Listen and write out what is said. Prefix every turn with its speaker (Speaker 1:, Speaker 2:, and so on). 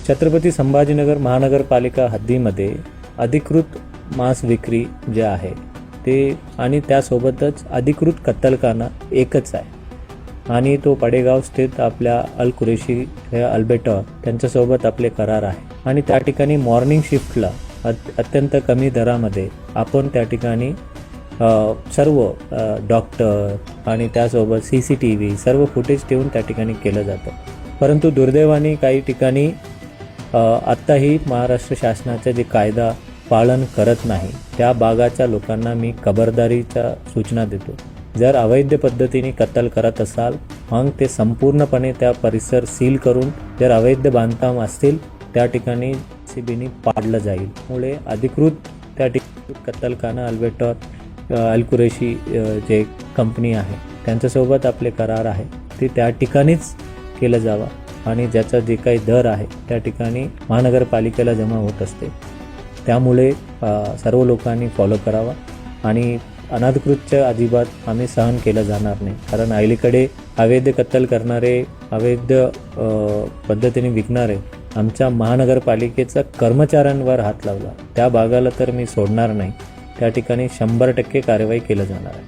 Speaker 1: छत्रपती संभाजीनगर महानगरपालिका हद्दीमध्ये अधिकृत मांस विक्री जे आहे ते आणि त्यासोबतच अधिकृत कत्तलखाना एकच आहे आणि तो पडेगाव स्थित आपल्या अल कुरेशी हे अल्बर्टा त्यांच्यासोबत आपले करार आहे आणि त्या ठिकाणी मॉर्निंग शिफ्टला अत्यंत कमी दरामध्ये आपण त्या ठिकाणी सर्व डॉक्टर आणि त्यासोबत CCTV सर्व फुटेज ठेवून त्या ठिकाणी केलं जातं. परंतु दुर्दैवाने काही ठिकाणी आत्ताही महाराष्ट्र शासनाचा जे कायदा पालन करत नाही त्या भागाच्या लोकांना मी खबरदारीच्या सूचना देतो. जर अवैध पद्धतीने कत्तल करत असाल मग ते संपूर्णपणे त्या परिसर सील करून जर अवैध बांधकाम असतील त्या ठिकाणी CBनी पाडलं जाईल. त्यामुळे अधिकृत त्या ठिकाणी कत्तलखाना अल्बर्टा अल कुरेशी जे कंपनी आहे त्यांच्यासोबत आपले करार आहे ते त्या ठिकाणीच केलं जावं आणि ज्याचा जे काही दर आहे त्या ठिकाणी महानगरपालिकेला जमा होत असते. त्यामुळे सर्व लोकांनी फॉलो करावा आणि अनधिकृतच्या अजिबात आम्ही सहन केलं जाणार नाही. कारण अलीकडे अवैध कत्तल करणारे अवैध पद्धतीने विकणारे आमच्या महानगरपालिकेचा कर्मचाऱ्यांवर हात लावला त्या भागाला तर मी सोडणार नाही. त्या ठिकाणी 100% कारवाई केलं जाणार आहे.